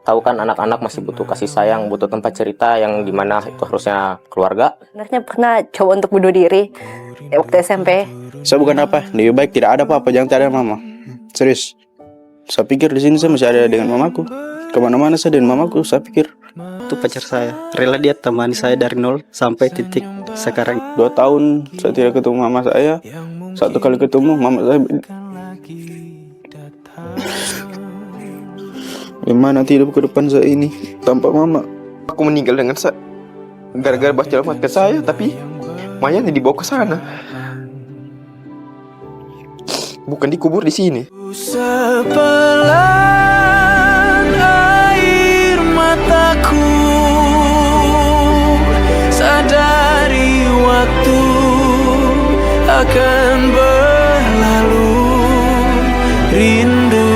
Tahu kan anak-anak masih butuh kasih sayang, butuh tempat cerita yang dimana itu harusnya keluarga. Sebenarnya pernah coba untuk bunuh diri waktu SMP. Saya bukan apa, lebih baik tidak ada apa-apa, jangan tidak ada mama. Serius. Saya pikir di sini saya masih ada dengan mamaku. Kemana-mana saya dengan mamaku, saya pikir. Itu pacar saya, rela dia temani saya dari nol sampai titik sekarang. 2 tahun saya tidak ketemu mama saya. 1 kali ketemu mama saya, gimana hidup ke depan saya ini tanpa mama. Aku meninggal dengan gara-gara baca alamat ke saya, tapi mayatnya dibawa ke sana. Bukan dikubur di sini. Sepelan air mataku, sadari waktu akan berlalu. Rindu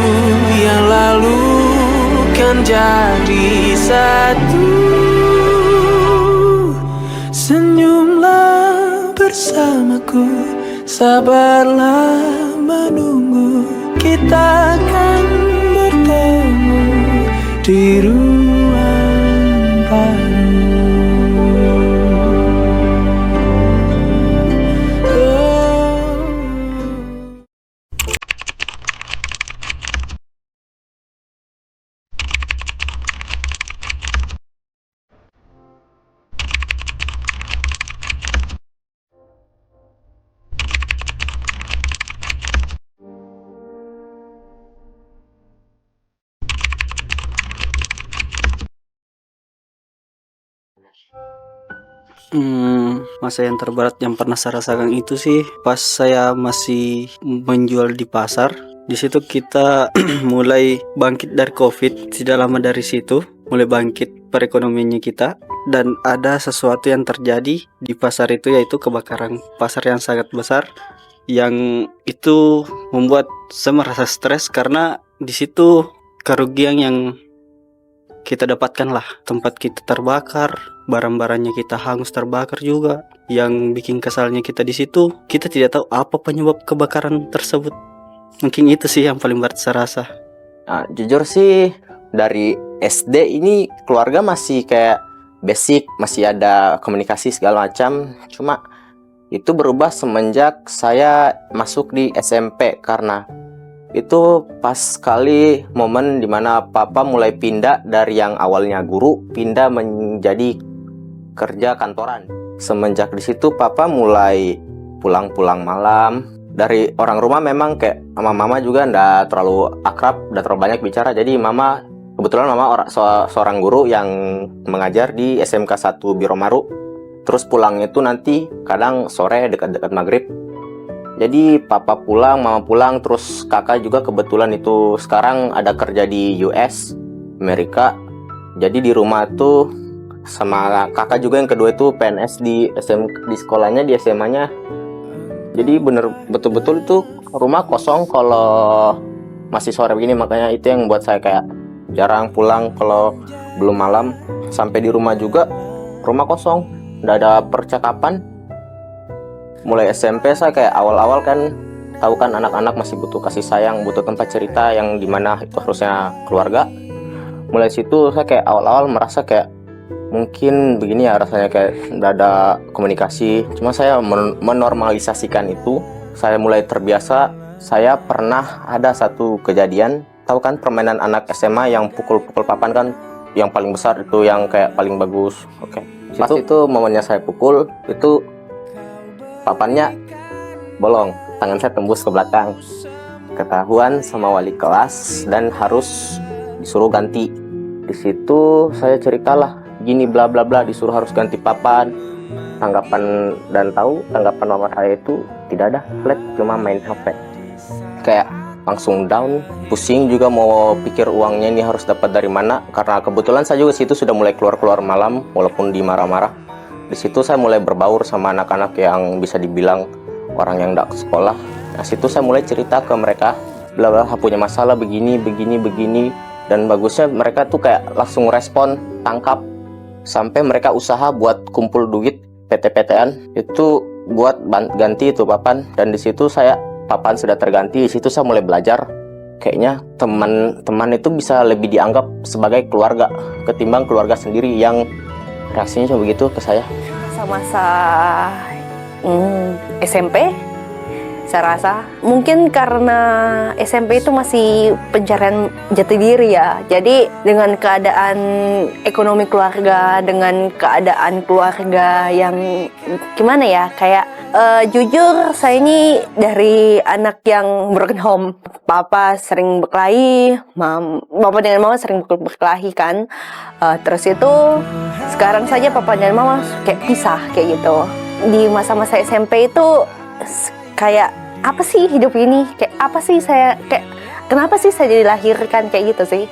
yang lalu kan jadi satu. Senyumlah bersamaku, sabarlah menunggu, kita akan bertemu di ruang baru. Masa yang terberat yang pernah saya rasakan itu sih pas saya masih menjual di pasar. Di situ kita mulai bangkit dari COVID. Tidak lama dari situ mulai bangkit perekonomiannya kita, dan ada sesuatu yang terjadi di pasar itu, yaitu kebakaran pasar yang sangat besar, yang itu membuat saya merasa stres karena di situ kerugian yang kita dapatkan lah, tempat kita terbakar, barang-barangnya kita hangus terbakar juga. Yang bikin kesalnya kita di situ, kita tidak tahu apa penyebab kebakaran tersebut. Mungkin itu sih yang paling berat saya rasa. Nah, jujur sih dari SD ini keluarga masih kayak basic, masih ada komunikasi segala macam. Cuma itu berubah semenjak saya masuk di SMP, karena itu pas sekali momen dimana papa mulai pindah dari yang awalnya guru, pindah menjadi kerja kantoran. Semenjak di situ papa mulai pulang-pulang malam. Dari orang rumah memang kayak sama mama juga ndak terlalu akrab, ndak terlalu banyak bicara. Jadi mama, kebetulan mama seorang guru yang mengajar di SMK 1 Biromaru. Terus pulang itu nanti kadang sore dekat-dekat maghrib. Jadi papa pulang, mama pulang, terus kakak juga kebetulan itu sekarang ada kerja di US, Amerika. Jadi di rumah tuh sama kakak juga yang kedua itu PNS di sekolahnya, di SMA-nya. Jadi betul-betul itu rumah kosong kalau masih sore begini. Makanya itu yang buat saya kayak jarang pulang kalau belum malam. Sampai di rumah juga rumah kosong, nggak ada percakapan. Mulai SMP saya kayak awal-awal kan, tahu kan anak-anak masih butuh kasih sayang, butuh tempat cerita yang dimana itu harusnya keluarga. Mulai situ saya kayak awal-awal merasa kayak mungkin begini ya rasanya, kayak nggak ada komunikasi. Cuma saya menormalisasikan itu. Saya mulai terbiasa. Saya pernah ada satu kejadian, tahu kan permainan anak SMA yang pukul-pukul papan kan, yang paling besar itu yang kayak paling bagus. Oke. Pas itu momennya saya pukul, itu papannya bolong, tangan saya tembus ke belakang. Ketahuan sama wali kelas dan harus disuruh ganti. Di situ saya ceritalah gini bla bla bla, disuruh harus ganti papan. Tanggapan mama saya itu tidak ada, flat, cuma main HP. Kayak langsung down, pusing juga mau pikir uangnya ini harus dapat dari mana. Karena kebetulan saya juga situ sudah mulai keluar malam walaupun dimarah-marah. Di situ saya mulai berbaur sama anak-anak yang bisa dibilang orang yang tidak ke sekolah. Nah situ saya mulai cerita ke mereka, bla bla, punya masalah begini. Dan bagusnya mereka tuh kayak langsung respon, tangkap. Sampai mereka usaha buat kumpul duit PT-PTan itu buat ganti itu papan. Dan di situ papan sudah terganti. Di situ saya mulai belajar kayaknya teman-teman itu bisa lebih dianggap sebagai keluarga ketimbang keluarga sendiri yang reaksinya cuma begitu ke saya. Masa-masa SMP, saya rasa mungkin karena SMP itu masih pencarian jati diri ya. Jadi dengan keadaan ekonomi keluarga, dengan keadaan keluarga yang gimana ya, kayak jujur saya ini dari anak yang broken home. Papa sering berkelahi, Papa dengan Mama sering berkelahi kan. Terus itu sekarang saja Papa dan Mama kayak pisah kayak gitu. Di masa-masa SMP itu kayak apa sih hidup ini? Kayak apa sih kenapa sih saya dilahirkan kayak gitu sih?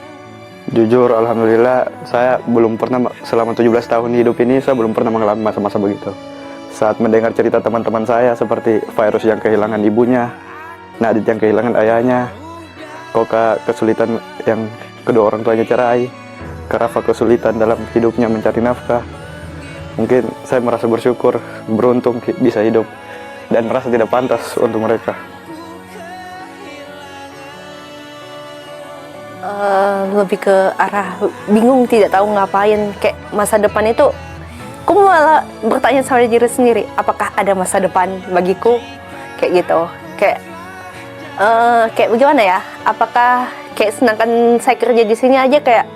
Jujur, alhamdulillah saya belum pernah, selama 17 tahun hidup ini saya belum pernah mengalami masa-masa begitu. Saat mendengar cerita teman-teman saya seperti Virus yang kehilangan ibunya, Nadit yang kehilangan ayahnya, Koka kesulitan yang kedua orang tuanya cerai, Karafa kesulitan dalam hidupnya mencari nafkah. Mungkin saya merasa bersyukur, beruntung bisa hidup dan merasa tidak pantas untuk mereka. Lebih ke arah bingung, tidak tahu ngapain. Kayak masa depan itu, aku malah bertanya sama diri sendiri, apakah ada masa depan bagiku? Kayak gitu. Kayak bagaimana ya? Apakah kayak sedangkan saya kerja di sini aja kayak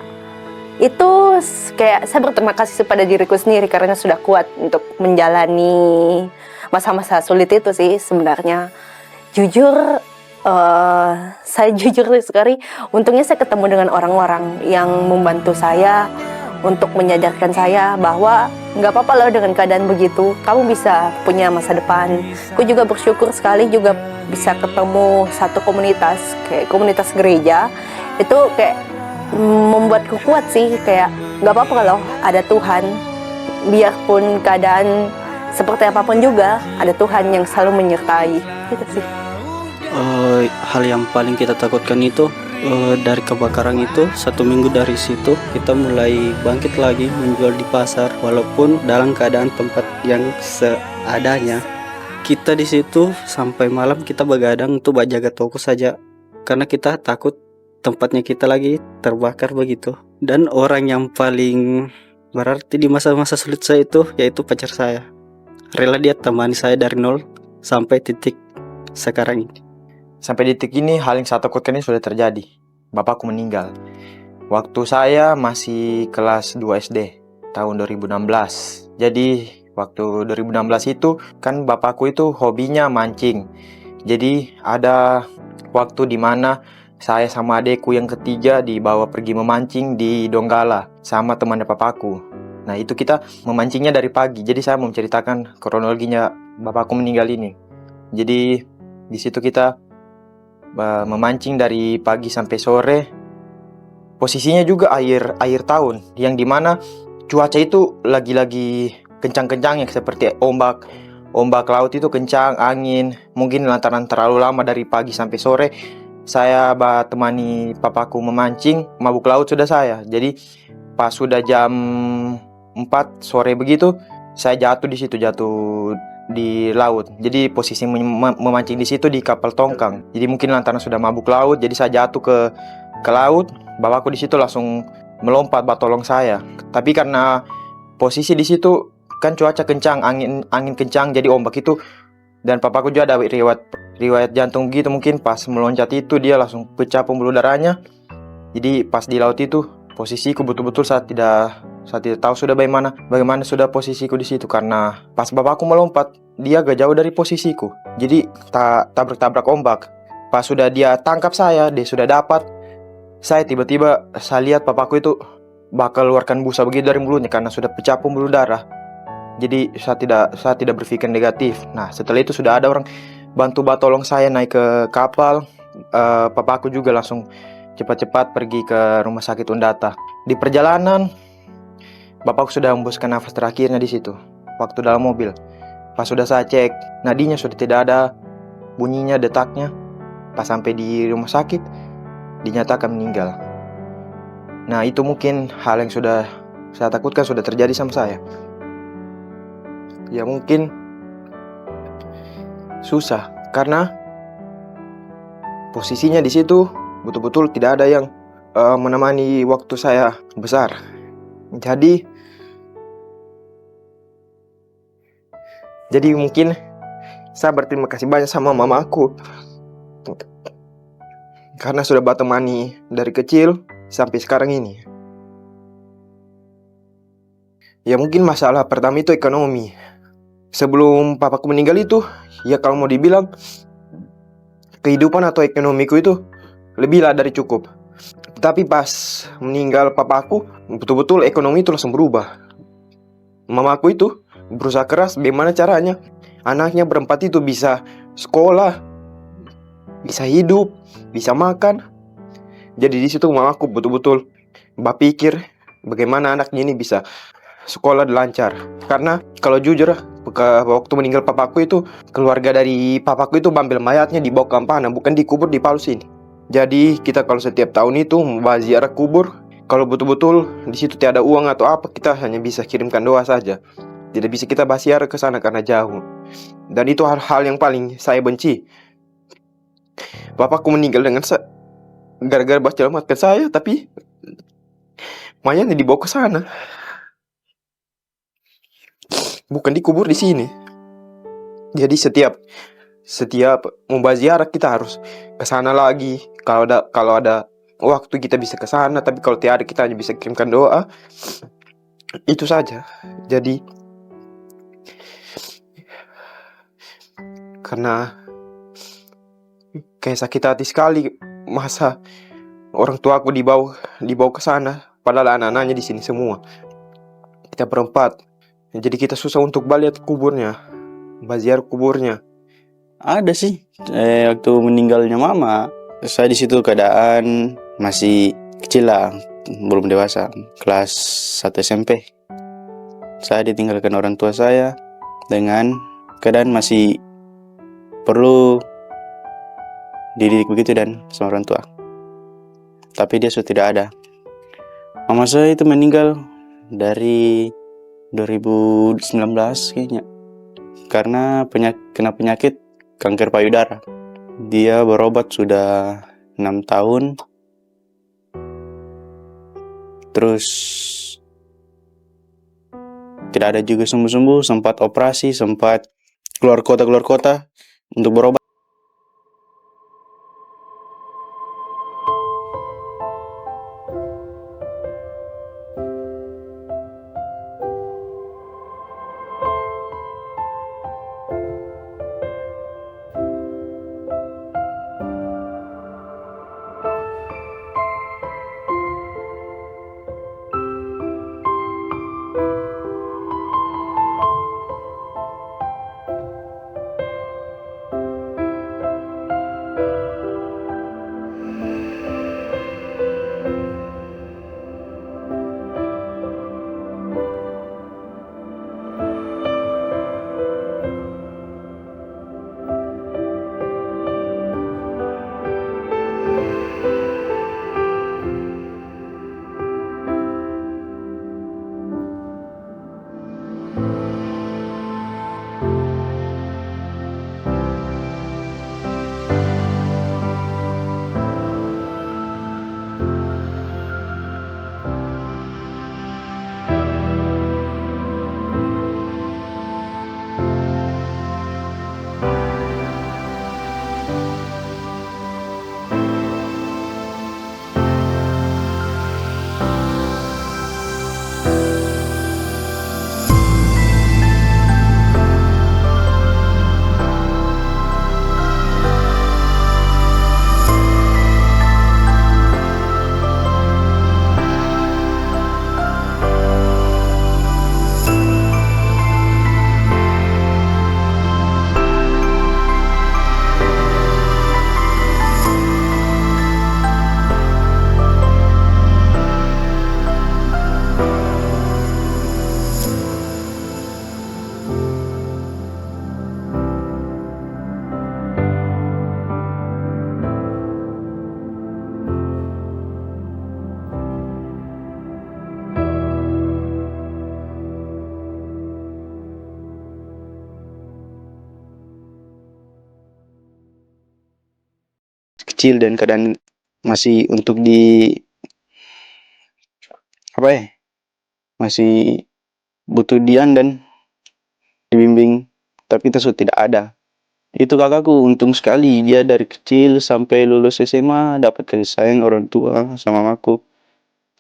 itu kayak saya berterima kasih kepada diriku sendiri karena sudah kuat untuk menjalani masa-masa sulit itu sih sebenarnya. Jujur, saya jujur sekali, untungnya saya ketemu dengan orang-orang yang membantu saya untuk menyadarkan saya bahwa nggak apa-apa loh dengan keadaan begitu, kamu bisa punya masa depan. Aku juga bersyukur sekali juga bisa ketemu satu komunitas, kayak komunitas gereja, itu kayak membuatku kuat sih, kayak nggak apa-apa loh ada Tuhan, biarpun keadaan seperti apapun juga ada Tuhan yang selalu menyertai, gitu sih. Hal yang paling kita takutkan itu dari kebakaran itu, 1 minggu dari situ kita mulai bangkit lagi menjual di pasar walaupun dalam keadaan tempat yang seadanya. Kita di situ sampai malam kita begadang untuk jaga toko saja karena kita takut tempatnya kita lagi terbakar begitu. Dan orang yang paling berarti di masa-masa sulit saya itu yaitu pacar saya. Rela dia temani saya dari nol sampai titik sekarang ini. Sampai detik ini hal yang saya takutkan ini sudah terjadi. Bapakku meninggal waktu saya masih kelas 2 SD tahun 2016. Jadi waktu 2016 itu kan bapakku itu hobinya mancing. Jadi ada waktu di mana saya sama adekku yang ketiga dibawa pergi memancing di Donggala sama temannya papaku. Nah itu kita memancingnya dari pagi. Jadi saya mau menceritakan kronologinya bapakku meninggal ini. Jadi di situ kita memancing dari pagi sampai sore. Posisinya juga akhir tahun yang dimana cuaca itu lagi kencang-kencangnya, seperti ombak laut itu kencang, angin. Mungkin lantaran terlalu lama dari pagi sampai sore saya temani papaku memancing, mabuk laut sudah saya. Jadi pas sudah jam 4 sore begitu saya jatuh di laut. Jadi posisi memancing di situ di kapal tongkang. Jadi mungkin lantaran sudah mabuk laut, jadi saya jatuh ke laut. Bapakku di situ langsung melompat tolong saya. Tapi karena posisi di situ kan cuaca kencang, angin kencang, jadi ombak itu, dan papaku juga ada riwayat jantung gitu, mungkin pas meloncat itu dia langsung pecah pembuluh darahnya. Jadi pas di laut itu posisiku betul-betul saya tidak tahu sudah bagaimana sudah posisiku di situ, karena pas bapakku melompat dia gak jauh dari posisiku. Jadi tabrak ombak. Pas sudah dia tangkap saya, dia sudah dapat. Saya tiba-tiba saya lihat papaku itu bakal keluarkan busa begitu dari mulutnya karena sudah pecah pembuluh darah. Jadi saya tidak berpikir negatif. Nah setelah itu sudah ada orang bantu tolong saya naik ke kapal. Papaku juga langsung cepat-cepat pergi ke rumah sakit Undata. Di perjalanan bapakku sudah hembuskan nafas terakhirnya di situ waktu dalam mobil. Pas sudah saya cek, nadinya sudah tidak ada bunyinya, detaknya. Pas sampai di rumah sakit dinyatakan meninggal. Nah itu mungkin hal yang sudah saya takutkan sudah terjadi sama saya. Ya mungkin susah karena posisinya di situ betul-betul tidak ada yang menemani waktu saya besar. Jadi mungkin saya berterima kasih banyak sama mamaku karena sudah menemani dari kecil sampai sekarang ini. Ya mungkin masalah pertama itu ekonomi. Sebelum papaku meninggal itu, ya kalau mau dibilang kehidupan atau ekonomiku itu lebihlah dari cukup. Tapi pas meninggal papaku, betul-betul ekonomi itu langsung berubah. Mamaku itu berusaha keras bagaimana caranya anaknya berempat itu bisa sekolah, bisa hidup, bisa makan. Jadi di situ mamaku betul-betul berpikir bagaimana anaknya ini bisa sekolah lancar. Karena kalau jujur, waktu meninggal papaku itu, keluarga dari papaku itu ambil mayatnya dibawa ke Ampana, bukan dikubur di Palu sini. Jadi kita kalau setiap tahun itu membahas ziarah kubur, kalau betul-betul di situ tiada uang atau apa, kita hanya bisa kirimkan doa saja. Tidak bisa kita bahas ziarah ke sana karena jauh. Dan itu hal-hal yang paling saya benci. Papaku meninggal dengan gara-gara bahas selamatkan saya, tapi mayatnya dibawa ke sana, bukan dikubur di sini. Jadi setiap membahas ziarah kita harus ke sana lagi. Kalau ada waktu kita bisa ke sana, tapi kalau tiada kita hanya bisa kirimkan doa. Itu saja. Jadi karena kayak sakit hati sekali, masa orang tua aku dibawa ke sana padahal anak-anaknya di sini semua. Kita berempat. Jadi kita susah untuk balik kuburnya, ziarah kuburnya. Ada sih, waktu meninggalnya mama, saya di situ keadaan masih kecil lah, belum dewasa, kelas 1 SMP. Saya ditinggalkan orang tua saya dengan keadaan masih perlu dididik begitu dan sama orang tua. Tapi dia sudah tidak ada. Mama saya itu meninggal dari 2019 kayaknya, karena kena penyakit kanker payudara. Dia berobat sudah 6 tahun. Terus tidak ada juga sembuh-sembuh, sempat operasi, sempat keluar kota untuk berobat. Kecil dan keadaan masih untuk di apa ya, masih butuh dian dan dibimbing, tapi itu sudah tidak ada. Itu kakakku untung sekali, dia dari kecil sampai lulus SMA dapat kasih sayang orang tua sama mamaku.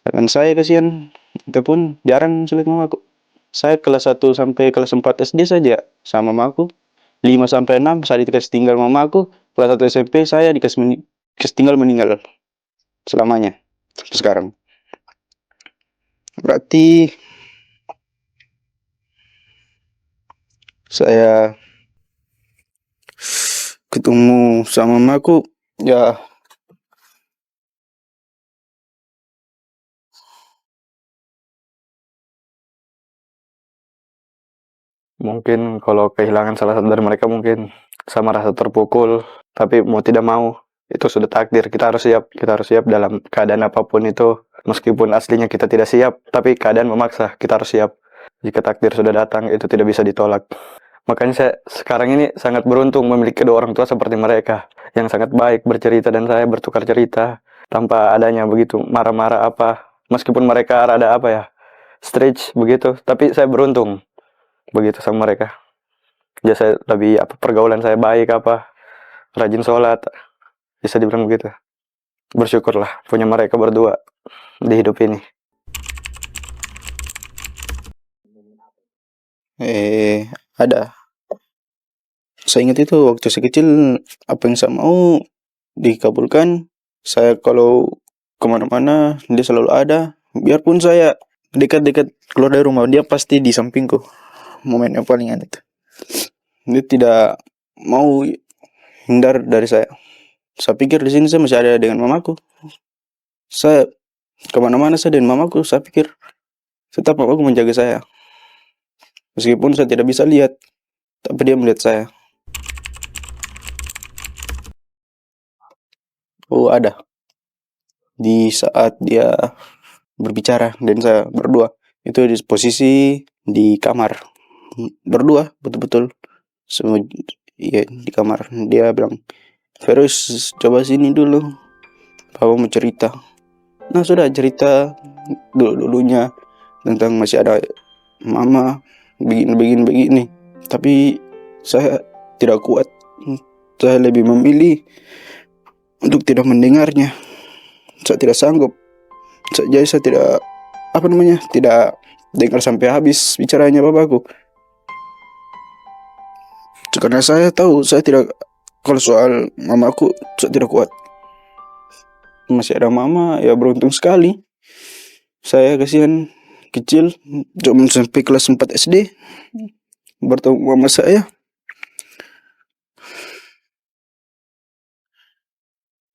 Dan saya kasihan, itu pun jarang sulit mamaku. Saya kelas 1 sampai kelas 4 SD saja sama mamaku. 5 sampai 6 saya dikasih tinggal mamaku. Kelas 1 SMP saya dikasih tinggal meninggal selamanya sampai sekarang. Berarti saya ketemu sama mamaku ya Mungkin kalau kehilangan salah satu dari mereka mungkin sama rasa terpukul, tapi mau tidak mau itu sudah takdir. Kita harus siap dalam keadaan apapun itu. Meskipun aslinya kita tidak siap, tapi keadaan memaksa, kita harus siap. Jika takdir sudah datang, itu tidak bisa ditolak. Makanya saya sekarang ini sangat beruntung memiliki kedua orang tua seperti mereka, yang sangat baik bercerita dan saya bertukar cerita tanpa adanya begitu marah-marah apa. Meskipun mereka rada apa ya, stretch begitu, tapi saya beruntung begitu sama mereka. Ya saya lebih apa, pergaulan saya baik apa, rajin sholat, bisa dibilang begitu. Bersyukurlah punya mereka berdua di hidup ini. ada. Saya ingat itu waktu saya kecil, apa yang saya mau dikabulkan. Saya kalau kemana-mana dia selalu ada. Biarpun saya dekat-dekat keluar dari rumah, dia pasti di sampingku. Momen yang paling aneh itu. Dia tidak mau hindar dari saya. Saya pikir di sini saya masih ada dengan mamaku. Saya kemana-mana saya dengan mamaku. Saya pikir tetap mamaku menjaga saya. Meskipun saya tidak bisa lihat, tapi dia melihat saya. Oh ada. Di saat dia berbicara dan saya berdua, itu di posisi di kamar. Berdua, betul-betul. Semua iya, di kamar. Dia bilang, "Ferus, coba sini dulu. Papa mau cerita." Nah sudah cerita dulu-dulunya tentang masih ada mama begini. Tapi saya tidak kuat. Saya lebih memilih untuk tidak mendengarnya. Saya tidak sanggup. Jadi saya tidak tidak dengar sampai habis bicaranya bapakku. Karena saya tahu saya tidak, kalau soal mamaku saya tidak kuat. Masih ada mama, ya beruntung sekali. Saya kasihan kecil, cuma sampai kelas 4 SD bertemu mama saya.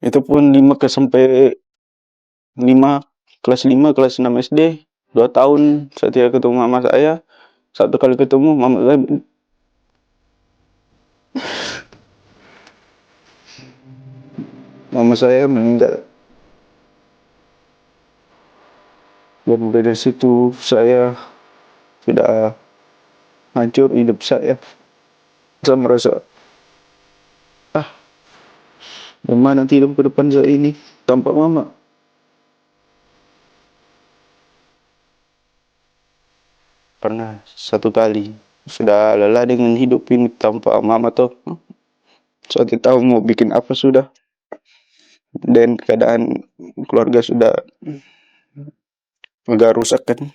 Itu pun 5 kelas 6 SD, 2 tahun saya tidak ketemu mama saya. Satu kali ketemu mama saya meninggal. Dan dari situ saya sudah hancur hidup saya. Saya merasa, gimana hidup ke depan saya ini tanpa mama. Pernah satu kali sudah lelah dengan hidup ini tanpa mama tuh. Saya tidak tahu mau bikin apa sudah. Dan keadaan keluarga sudah agak rusak kan.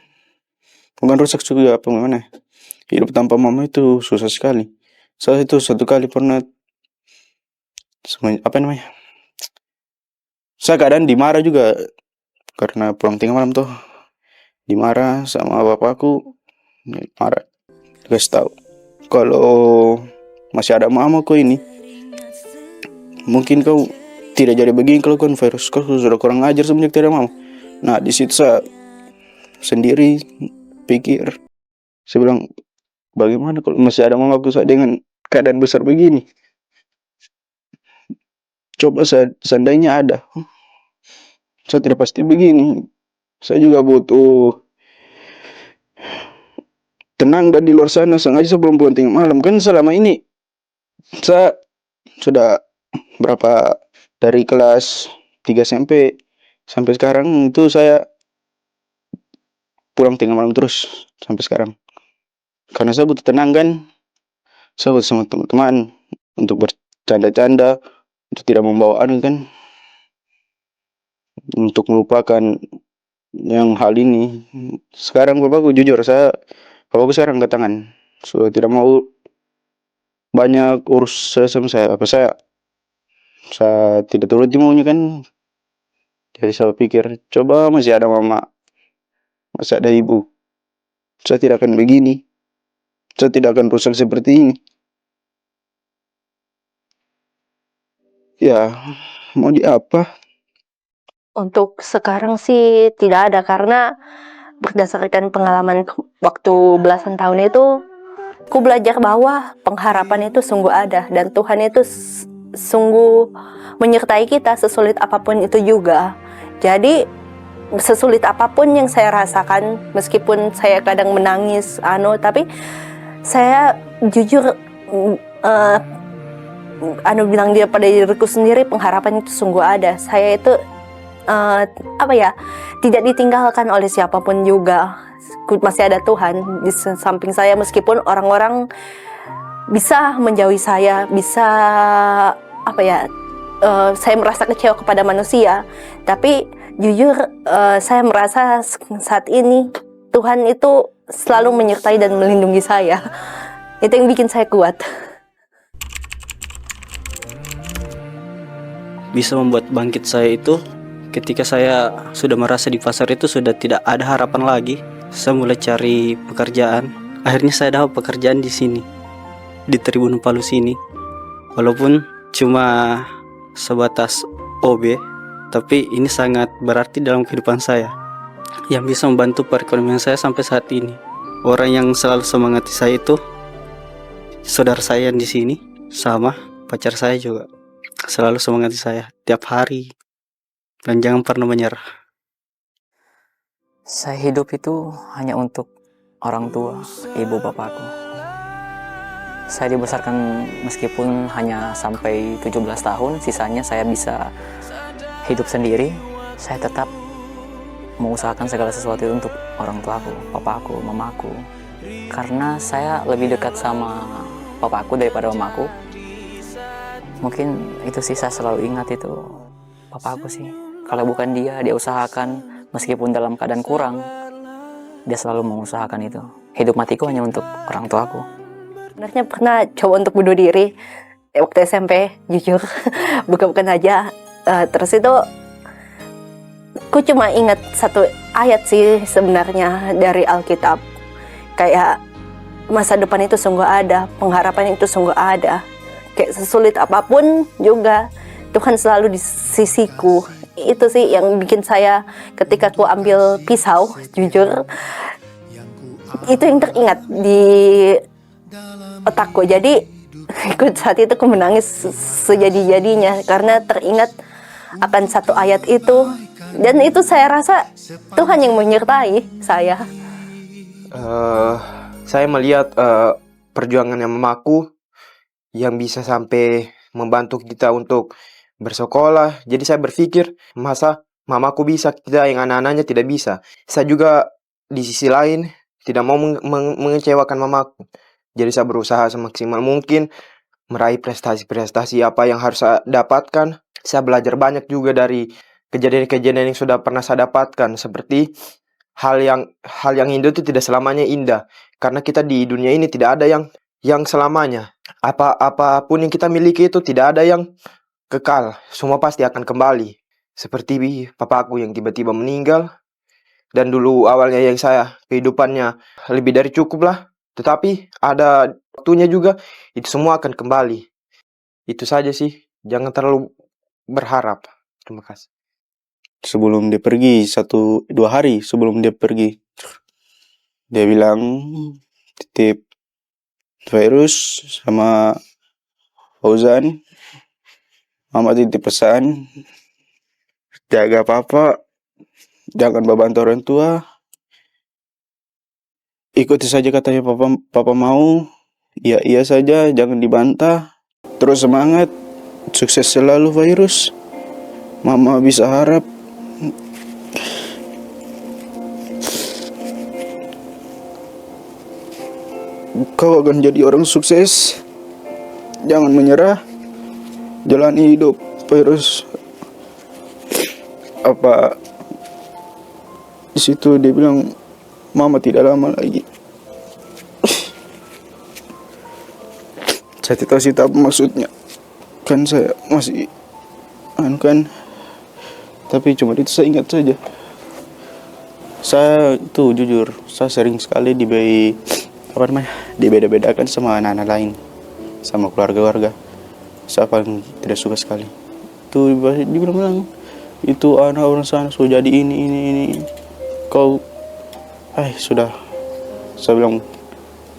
Bukan rusak juga apa gimana. Hidup tanpa mama itu susah sekali. Saya itu satu kali pernah saya keadaan dimarah juga karena pulang tengah malam tuh. Dimarah sama bapakku. Marah. Kasih tahu kalau masih ada mama kau ini, mungkin kau tidak jadi begini. Kalau kau virus, kau sudah kurang ajar semenjak tidak ada mama. Nah di situ saya sendiri pikir, saya bilang, bagaimana kalau masih ada mamaku saya dengan keadaan besar begini. Coba seandainya ada, saya tidak pasti begini. Saya juga butuh tenang, dan di luar sana sengaja sebelum pulang tengah malam. Kan selama ini saya sudah berapa, dari kelas 3 SMP sampai sekarang itu saya pulang tengah malam terus sampai sekarang. Karena saya butuh tenang kan, saya butuh sama teman-teman untuk bercanda-canda, untuk tidak membawa anu kan, untuk melupakan yang hal ini. Sekarang bapakku jujur, bapakku sekarang angkat tangan, sudah tidak mau banyak urus sama saya. Saya tidak turuti maunya kan. Jadi saya pikir, coba masih ada mama, masih ada ibu, saya tidak akan begini, saya tidak akan rusak seperti ini. Ya, mau di apa? Untuk sekarang sih tidak ada, karena berdasarkan pengalaman waktu belasan tahun itu, aku belajar bahwa pengharapan itu sungguh ada dan Tuhan itu sungguh menyertai kita sesulit apapun itu juga. Jadi sesulit apapun yang saya rasakan, meskipun saya kadang menangis, tapi saya jujur bilang dia pada diriku sendiri, pengharapan itu sungguh ada. Saya itu tidak ditinggalkan oleh siapapun juga. Masih ada Tuhan di samping saya, meskipun orang-orang bisa menjauhi saya, bisa saya merasa kecewa kepada manusia, tapi jujur saya merasa saat ini Tuhan itu selalu menyertai dan melindungi saya. Itu yang bikin saya kuat. Bisa membuat bangkit saya itu ketika saya sudah merasa di pasar itu sudah tidak ada harapan lagi. Saya mulai cari pekerjaan. Akhirnya saya dapat pekerjaan di sini, di Tribun Palu sini. Walaupun cuma sebatas OB, tapi ini sangat berarti dalam kehidupan saya, yang bisa membantu perekonomian saya sampai saat ini. Orang yang selalu semangati saya itu saudara saya yang di sini, sama pacar saya juga selalu semangati saya tiap hari. Dan jangan pernah menyerah. Saya hidup itu hanya untuk orang tua, ibu bapakku. Saya dibesarkan meskipun hanya sampai 17 tahun, sisanya saya bisa hidup sendiri. Saya tetap mengusahakan segala sesuatu itu untuk orang tuaku, papaku, mamaku. Karena saya lebih dekat sama papaku daripada mamaku. Mungkin itu sih saya selalu ingat itu papaku sih. Kalau bukan dia usahakan meskipun dalam keadaan kurang, dia selalu mengusahakan itu. Hidup matiku hanya untuk orang tuaku. Sebenarnya pernah coba untuk bunuh diri waktu SMP, jujur. Bukan aja. Terus itu aku cuma ingat satu ayat sih sebenarnya dari Alkitab. Kayak masa depan itu sungguh ada, pengharapan itu sungguh ada. Kayak sesulit apapun juga Tuhan selalu di sisiku. Itu sih yang bikin saya ketika aku ambil pisau, jujur itu yang teringat di otakku. Jadi saat itu aku menangis sejadi-jadinya karena teringat akan satu ayat itu, dan itu saya rasa Tuhan yang menyertai saya. Saya melihat perjuangannya mamaku yang bisa sampai membantu kita untuk bersekolah. Jadi saya berpikir, masa mamaku bisa, kita yang anak-anaknya tidak bisa. Saya juga di sisi lain tidak mau mengecewakan mamaku. Jadi saya berusaha semaksimal mungkin meraih prestasi-prestasi apa yang harus saya dapatkan. Saya belajar banyak juga dari kejadian-kejadian yang sudah pernah saya dapatkan. Seperti hal yang indah itu tidak selamanya indah. Karena kita di dunia ini tidak ada yang selamanya. Apapun yang kita miliki itu tidak ada yang kekal, semua pasti akan kembali. Seperti papaku yang tiba-tiba meninggal, dan dulu awalnya yang saya kehidupannya lebih dari cukup lah, tetapi ada waktunya juga itu semua akan kembali. Itu saja sih, jangan terlalu berharap. Terima kasih. Sebelum dia pergi, 1-2 hari sebelum dia pergi, dia bilang titip Virus sama Fauzan, mama titip pesan, jaga papa, jangan bantu orang tua, ikuti saja katanya papa mau, iya saja, jangan dibantah, terus semangat, sukses selalu Virus. Mama bisa harap kau akan jadi orang sukses. Jangan menyerah. Jalani hidup terus. Apa di situ dia bilang mama tidak lama lagi. Saya tidak tahu sih apa maksudnya. Kan saya masih kan, tapi cuma itu saya ingat saja. Saya itu jujur, saya sering sekali dibeda-bedakan sama anak-anak lain, sama keluarga-keluarga. Saya paling tidak suka sekali. Itu dibilang itu anak orang sana sudah jadi ini. Kau, sudah. Saya bilang,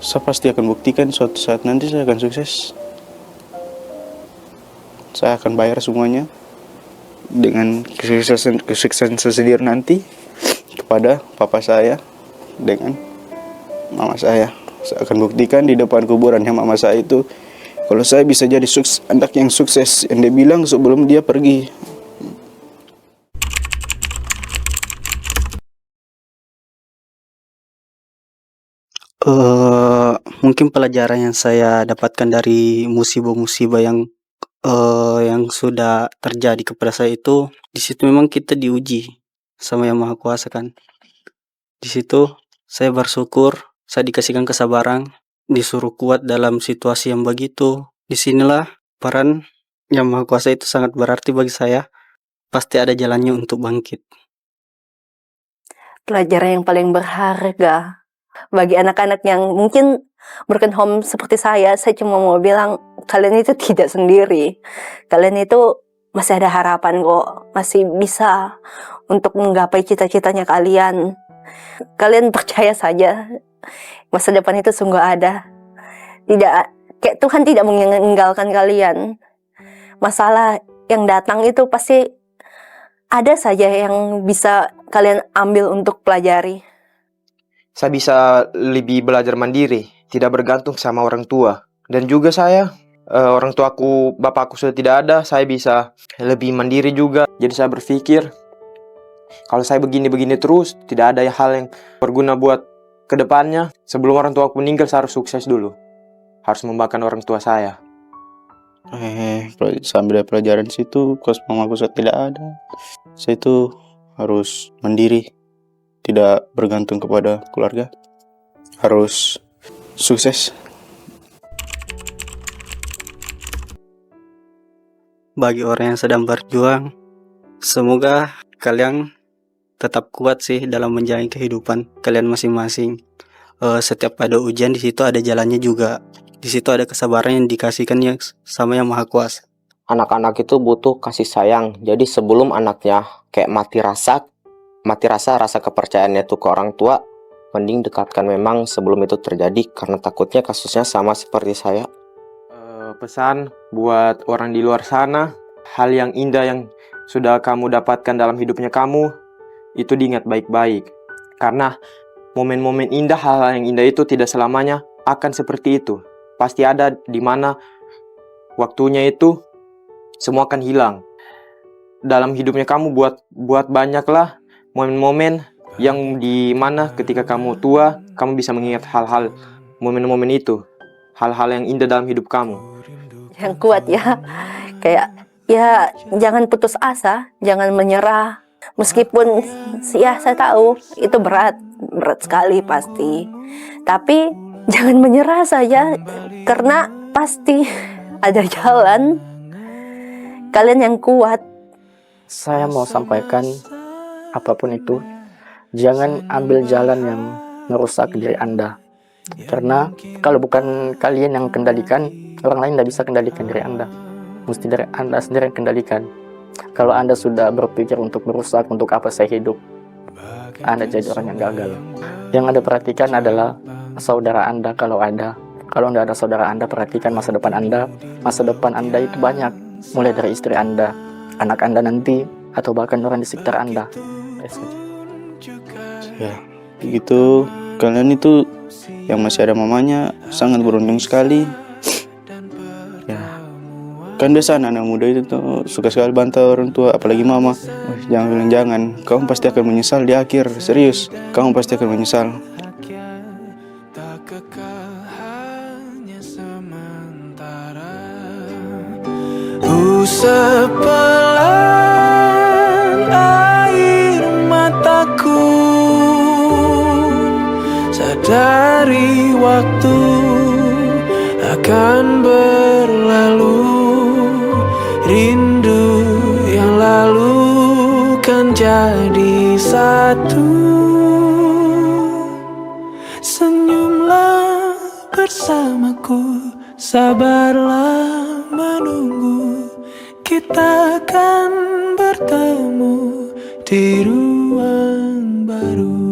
saya pasti akan buktikan suatu saat nanti saya akan sukses. Saya akan bayar semuanya dengan kesuksesan sendiri nanti kepada papa saya dengan mama saya. Saya akan buktikan di depan kuburannya mama saya itu kalau saya bisa jadi anak yang sukses yang dia bilang sebelum dia pergi. Mungkin pelajaran yang saya dapatkan dari musibah-musibah yang sudah terjadi kepada saya itu, di situ memang kita diuji sama Yang Maha Kuasa kan. Di situ saya bersyukur, saya dikasihkan kesabaran, disuruh kuat dalam situasi yang begitu. Disinilah peran Yang Maha Kuasa itu sangat berarti bagi saya. Pasti ada jalannya untuk bangkit. Pelajaran yang paling berharga bagi anak-anak yang mungkin broken home seperti saya cuma mau bilang kalian itu tidak sendiri. Kalian itu masih ada harapan kok, masih bisa untuk menggapai cita-citanya kalian. Kalian percaya saja, masa depan itu sungguh ada. Kayak Tuhan tidak meninggalkan kalian. Masalah yang datang itu pasti ada saja yang bisa kalian ambil untuk pelajari. Saya bisa lebih belajar mandiri, tidak bergantung sama orang tua. Dan juga saya, orang tuaku, bapakku sudah tidak ada, saya bisa lebih mandiri juga. Jadi saya berpikir, kalau saya begini-begini terus, tidak ada hal yang berguna buat kedepannya. Sebelum orang tuaku meninggal, saya harus sukses dulu. Harus membanggakan orang tua saya. Sambil pelajaran situ, kos mamaku sudah tidak ada. Saya itu harus mandiri, tidak bergantung kepada keluarga, harus sukses. Bagi orang yang sedang berjuang, semoga kalian tetap kuat sih dalam menjalani kehidupan kalian masing-masing. Setiap ada ujian, di situ ada jalannya juga. Di situ ada kesabaran yang dikasihkan sama Yang Maha Kuasa. Anak-anak itu butuh kasih sayang. Jadi sebelum anaknya kayak mati rasa kepercayaannya itu ke orang tua, mending dekatkan memang sebelum itu terjadi, karena takutnya kasusnya sama seperti saya. Pesan buat orang di luar sana, hal yang indah yang sudah kamu dapatkan dalam hidupnya kamu, itu diingat baik-baik. Karena momen-momen indah, hal-hal yang indah itu tidak selamanya akan seperti itu. Pasti ada di mana waktunya itu semua akan hilang. Dalam hidupnya kamu buat banyaklah momen-momen yang di mana ketika kamu tua, kamu bisa mengingat hal-hal, momen-momen itu, hal-hal yang indah dalam hidup kamu. Yang kuat ya, kayak ya jangan putus asa, jangan menyerah. Meskipun ya saya tahu itu berat sekali pasti. Tapi jangan menyerah saja, karena pasti ada jalan. Kalian yang kuat. Saya mau sampaikan apapun itu, jangan ambil jalan yang merusak diri Anda. Karena kalau bukan kalian yang kendalikan, orang lain tidak bisa kendalikan diri Anda. Mesti dari Anda sendiri yang kendalikan. Kalau Anda sudah berpikir untuk merusak, untuk apa saya hidup, Anda jadi orang yang gagal. Yang Anda perhatikan adalah saudara Anda kalau ada. Kalau tidak ada saudara Anda, perhatikan masa depan Anda. Masa depan Anda itu banyak, mulai dari istri Anda, anak Anda nanti, atau bahkan orang di sekitar Anda. Ya, begitu. Kalian itu yang masih ada mamanya sangat beruntung sekali. Ya, Kan biasa anak-anak muda itu tuh suka sekali bantah orang tua, apalagi mama. "Wih, jangan bilang jangan, kamu pasti akan menyesal di akhir, serius, kamu pasti akan menyesal." Tak kekal, hanya sementara. Usap pelan air mataku, sadari waktu akan berlalu. Rindu yang lalu kan jadi satu. Senyumlah bersamaku, sabarlah menunggu. Kita akan bertemu di ruang baru.